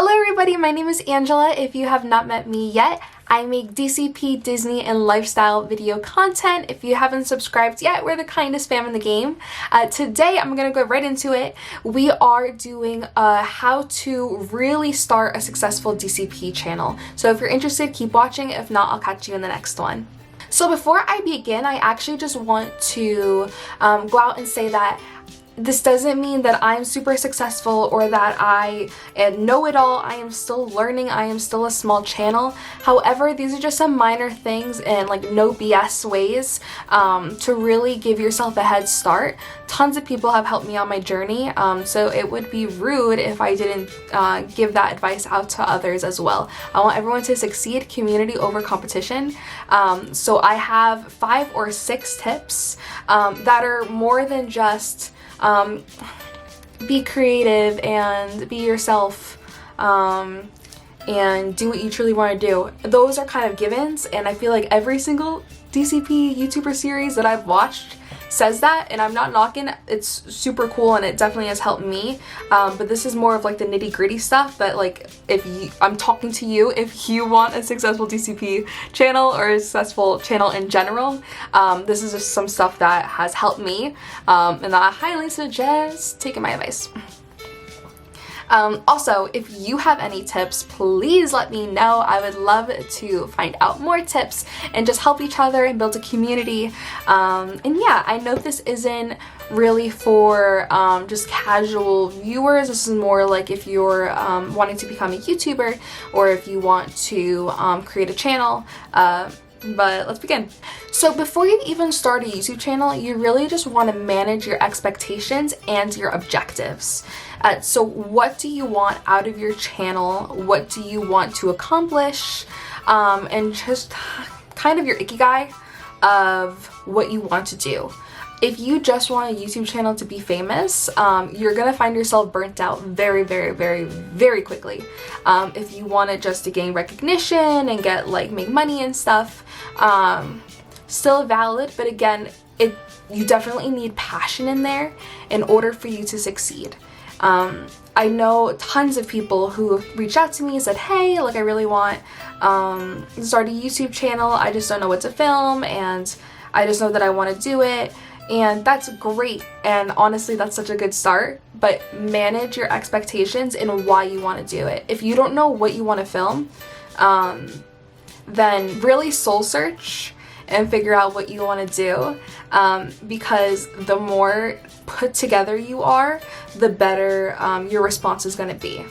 Hello everybody, my name is Angela. If you have not met me yet, I make DCP, Disney, and lifestyle video content. If you haven't subscribed yet, we're the kindest fam in the game. Today, I'm gonna go right into it. We are doing how to really start a successful DCP channel. So if you're interested, keep watching. If not, I'll catch you in the next one. So before I begin, I actually just want to go out and say that this doesn't mean that I'm super successful or that I know it all. I am still learning. I am still a small channel. However, these are just some minor things and like no BS ways to really give yourself a head start. Tons of people have helped me on my journey, so it would be rude if I didn't give that advice out to others as well. I want everyone to succeed, community over competition. So I have 5 or 6 tips that are more than just be creative and be yourself and do what you truly want to do. Those are kind of givens, and I feel like every single DCP YouTuber series that I've watched says that, and I'm not knocking. It's super cool and it definitely has helped me, but this is more of like the nitty-gritty stuff that, like, I'm talking to you if you want a successful DCP channel or a successful channel in general. This is just some stuff that has helped me, and that I highly suggest taking my advice. Also, if you have any tips, please let me know. I would love to find out more tips and just help each other and build a community. And yeah, I know this isn't really for just casual viewers. This is more like if you're wanting to become a YouTuber or if you want to create a channel. But let's begin. So before you even start a YouTube channel, you really just want to manage your expectations and your objectives. So what do you want out of your channel? What do you want to accomplish? And just kind of your ikigai of what you want to do. If you just want a YouTube channel to be famous, you're gonna find yourself burnt out very, very, very, very quickly. If you want it just to gain recognition and get make money and stuff, still valid, but again, you definitely need passion in there in order for you to succeed. I know tons of people who have reached out to me and said, hey, like I really want to start a YouTube channel. I just don't know what to film, and I just know that I want to do it. And that's great, and honestly that's such a good start, but manage your expectations and why you want to do it. If you don't know what you want to film, then really soul search and figure out what you want to do, because the more put together you are, the better your response is going to be.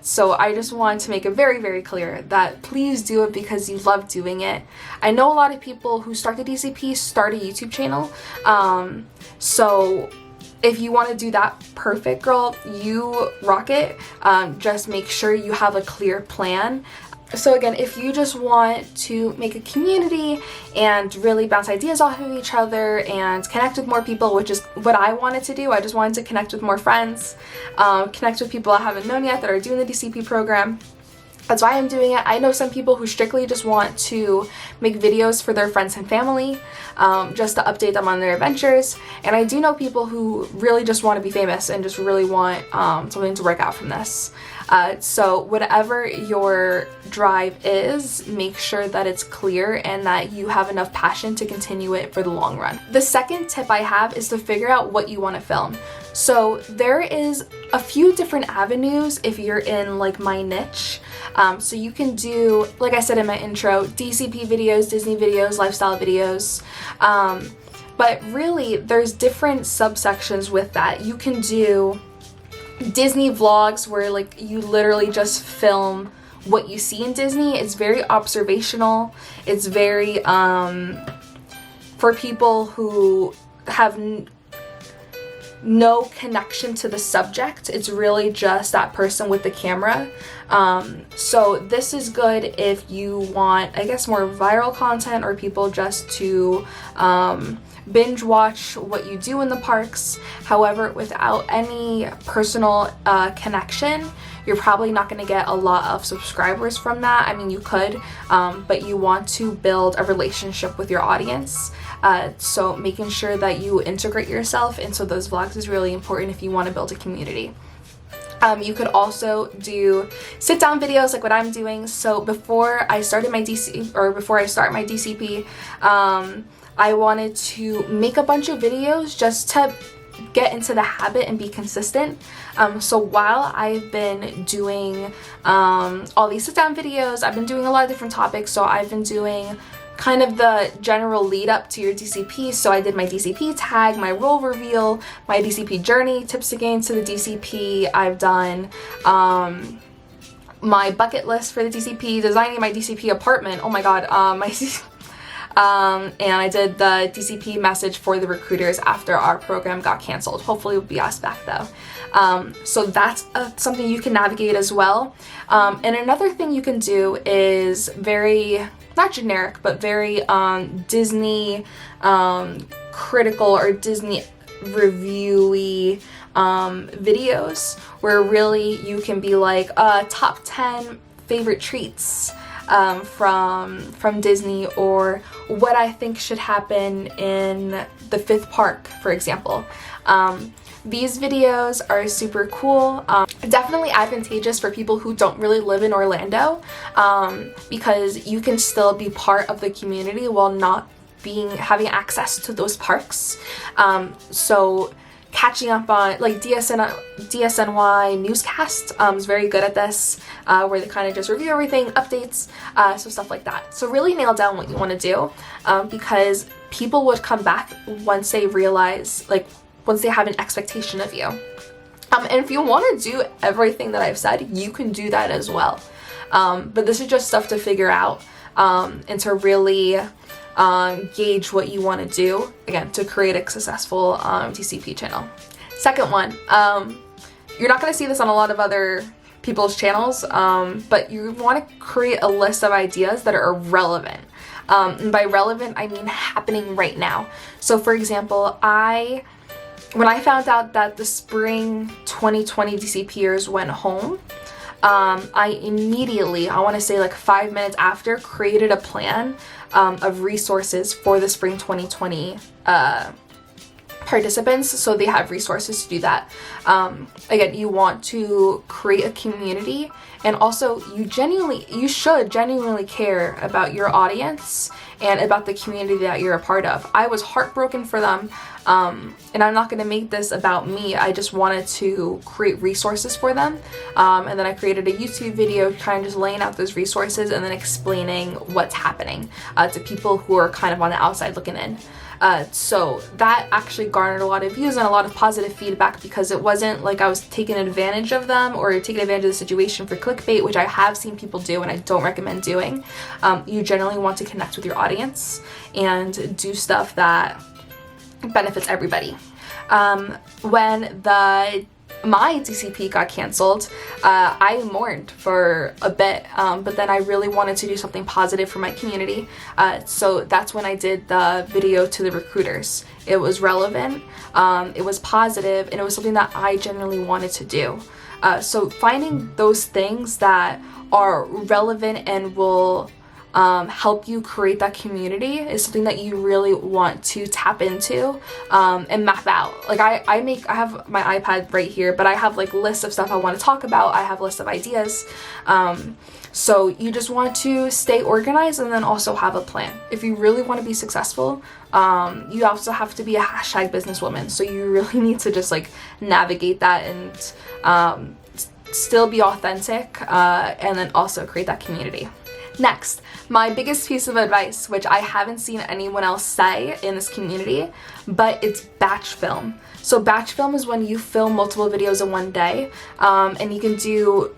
So I just wanted to make it very, very clear that please do it because you love doing it. I know a lot of people who start the DCP start a YouTube channel, so if you want to do that, perfect girl, you rock it. Just make sure you have a clear plan. So again, if you just want to make a community and really bounce ideas off of each other and connect with more people, which is what I wanted to do. I just wanted to connect with more friends, connect with people I haven't known yet that are doing the DCP program. That's why I'm doing it. I know some people who strictly just want to make videos for their friends and family, just to update them on their adventures. And I do know people who really just want to be famous and just really want something to work out from this. So whatever your drive is, make sure that it's clear and that you have enough passion to continue it for the long run. The second tip I have is to figure out what you want to film. So there is a few different avenues if you're in like my niche. So you can do, like I said in my intro, DCP videos, Disney videos, lifestyle videos. But really there's different subsections with that. You can do Disney vlogs where like you literally just film what you see in Disney. It's very observational. It's very for people who have no connection to the subject. It's really just that person with the camera. So this is good if you want, I guess, more viral content or people just to binge watch what you do in the parks. However, without any personal connection, you're probably not going to get a lot of subscribers from that. I mean, you could, but you want to build a relationship with your audience. So making sure that you integrate yourself into those vlogs is really important if you want to build a community. You could also do sit-down videos like what I'm doing. So before I started my before I start my DCP, I wanted to make a bunch of videos just to get into the habit and be consistent. So while I've been doing all these sit-down videos, I've been doing a lot of different topics. So I've been doing kind of the general lead up to your DCP. So I did my DCP tag, my role reveal, my DCP journey, tips to gain to the DCP. I've done my bucket list for the DCP, designing my DCP apartment. Oh my god, and I did the DCP message for the recruiters after our program got canceled. Hopefully we'll be asked back though. So that's something you can navigate as well. And another thing you can do is very, not generic, but very Disney critical or Disney reviewy videos where really you can be like top 10 favorite treats from Disney, or what I think should happen in the 5th park, for example. These videos are super cool. Definitely advantageous for people who don't really live in Orlando, because you can still be part of the community while not having access to those parks. So catching up on like DSNY newscast is very good at this, where they kind of just review everything, updates, so stuff like that. So really nail down what you want to do, because people would come back once they realize, like once they have an expectation of you. And if you want to do everything that I've said, you can do that as well. But this is just stuff to figure out, and to really gauge what you want to do, again, to create a successful DCP channel. Second one, you're not going to see this on a lot of other people's channels, but you want to create a list of ideas that are relevant. And by relevant, I mean happening right now. So for example, when I found out that the spring 2020 DCPers went home, I immediately, I want to say like 5 minutes after, created a plan of resources for the spring 2020 participants, so they have resources to do that. Again, you want to create a community, and also you should genuinely care about your audience and about the community that you're a part of. I was heartbroken for them, and I'm not going to make this about me. I just wanted to create resources for them, and then I created a YouTube video kind of just laying out those resources and then explaining what's happening to people who are kind of on the outside looking in. So that actually garnered a lot of views and a lot of positive feedback, because it wasn't like I was taking advantage of them or taking advantage of the situation for clickbait, which I have seen people do and I don't recommend doing. You generally want to connect with your audience and do stuff that benefits everybody. When my DCP got canceled, I mourned for a bit, but then I really wanted to do something positive for my community, so that's when I did the video to the recruiters. It was relevant, it was positive, and it was something that I genuinely wanted to do. So finding those things that are relevant and will help you create that community is something that you really want to tap into, and map out. Like I have my iPad right here, but I have like lists of stuff I want to talk about. I have lists of ideas. So you just want to stay organized and then also have a plan. If you really want to be successful, you also have to be a hashtag businesswoman. So you really need to just like navigate that and still be authentic, and then also create that community. Next, my biggest piece of advice, which I haven't seen anyone else say in this community, but it's batch film. So batch film is when you film multiple videos in one day, and you can do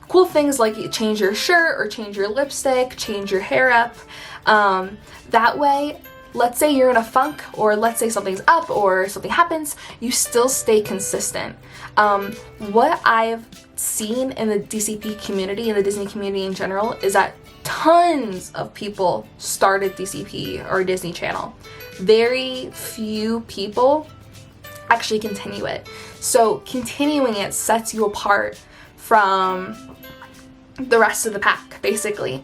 cool things like you change your shirt or change your lipstick, change your hair up. That way, let's say you're in a funk, or let's say something's up or something happens, you still stay consistent. What I've seen in the DCP community and the Disney community in general is that tons of people started DCP or Disney Channel. Very few people actually continue it. So continuing it sets you apart from the rest of the pack, basically.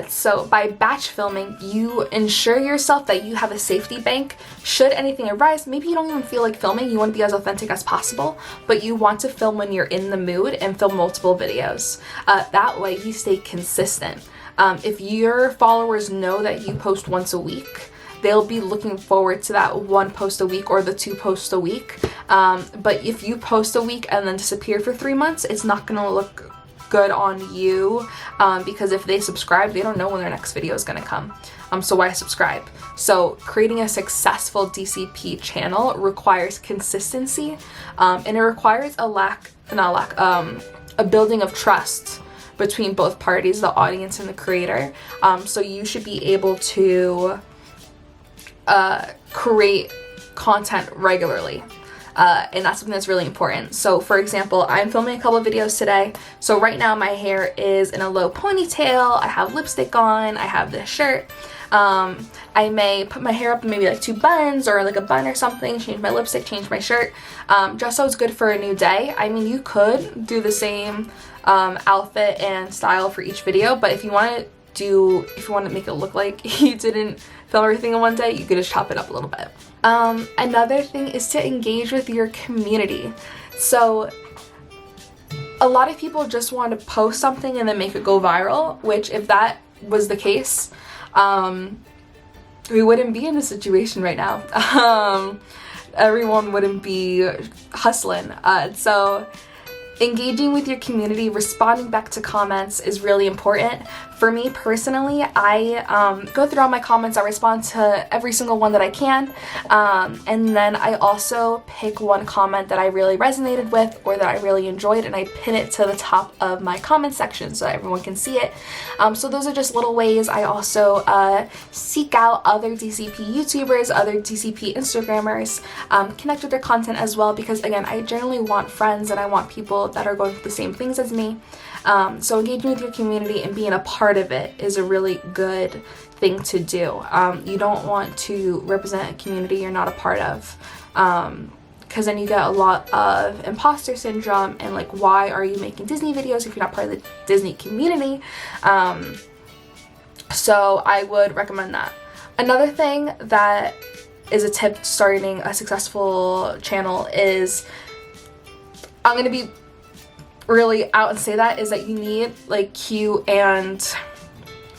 So by batch filming, you ensure yourself that you have a safety bank should anything arise. Maybe you don't even feel like filming, you want to be as authentic as possible, but you want to film when you're in the mood and film multiple videos. That way you stay consistent. If your followers know that you post once a week, they'll be looking forward to that 1 post a week or the 2 posts a week. But if you post a week and then disappear for 3 months, it's not gonna look good on you, because if they subscribe, they don't know when their next video is going to come, so why subscribe? So creating a successful DCP channel requires consistency, and it requires a building of trust between both parties, the audience and the creator. So you should be able to create content regularly. And that's something that's really important. So for example, I'm filming a couple of videos today. So right now my hair is in a low ponytail, I have lipstick on, I have this shirt. I may put my hair up in maybe like 2 buns or like a bun or something, change my lipstick, change my shirt, just so it's good for a new day. I mean, you could do the same outfit and style for each video, but if you want to make it look like you didn't film everything in one day, you could just chop it up a little bit. Another thing is to engage with your community. So a lot of people just want to post something and then make it go viral, which if that was the case, we wouldn't be in this situation right now. Everyone wouldn't be hustling. So engaging with your community, responding back to comments is really important. For me personally, I go through all my comments, I respond to every single one that I can, and then I also pick one comment that I really resonated with or that I really enjoyed, and I pin it to the top of my comment section so that everyone can see it. So those are just little ways. I also seek out other DCP YouTubers, other DCP Instagrammers, connect with their content as well, because again, I generally want friends and I want people that are going through the same things as me. So engaging with your community and being a part of it is a really good thing to do. You don't want to represent a community you're not a part of, because then you get a lot of imposter syndrome and like, why are you making Disney videos if you're not part of the Disney community? So I would recommend that. Another thing that is a tip to starting a successful channel is, I'm going to be really out and say that, is that you need like cute and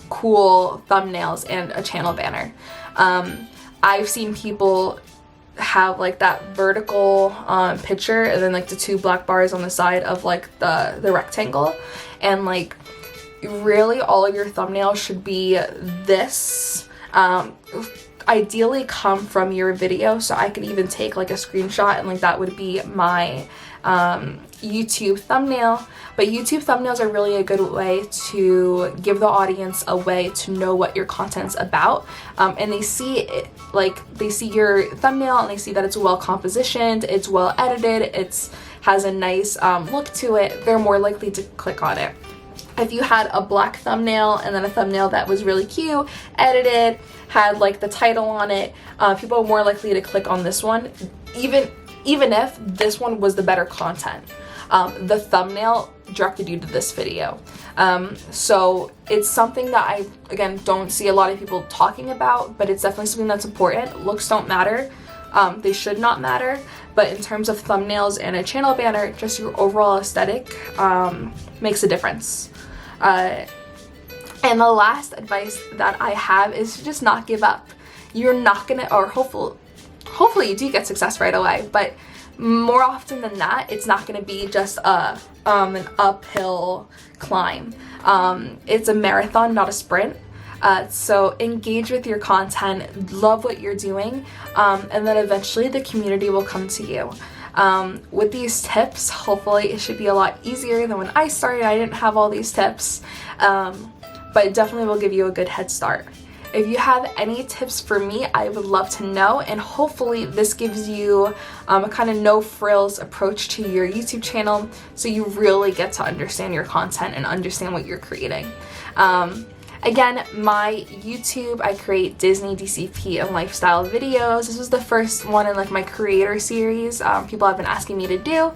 cool thumbnails and a channel banner. I've seen people have like that vertical picture and then like the 2 black bars on the side of like the rectangle, and like really all of your thumbnails should be this. Ideally come from your video, so I could even take like a screenshot and like that would be my YouTube thumbnail. But YouTube thumbnails are really a good way to give the audience a way to know what your content's about, and they see it, like they see your thumbnail and they see that it's well compositioned, it's well edited, it's has a nice look to it. They're more likely to click on it. If you had a black thumbnail and then a thumbnail that was really cute, edited, had like the title on it, people are more likely to click on this one, even if this one was the better content. The thumbnail directed you to this video. So it's something that I, again, don't see a lot of people talking about, but it's definitely something that's important. Looks don't matter. They should not matter. But in terms of thumbnails and a channel banner, just your overall aesthetic makes a difference. And the last advice that I have is to just not give up. You're not gonna, or hopefully you do get success right away, but more often than not, it's not gonna be just an uphill climb. It's a marathon, not a sprint. So engage with your content, love what you're doing, and then eventually the community will come to you. With these tips, hopefully it should be a lot easier than when I started. I didn't have all these tips, but it definitely will give you a good head start. If you have any tips for me, I would love to know, and hopefully this gives you a kind of no frills approach to your YouTube channel, so you really get to understand your content and understand what you're creating. Again, my YouTube, I create Disney, DCP, and lifestyle videos. This was the first one in like my creator series people have been asking me to do.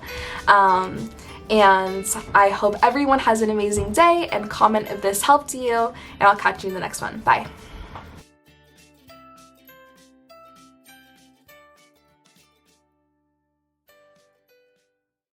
And I hope everyone has an amazing day, and comment if this helped you, and I'll catch you in the next one. Bye.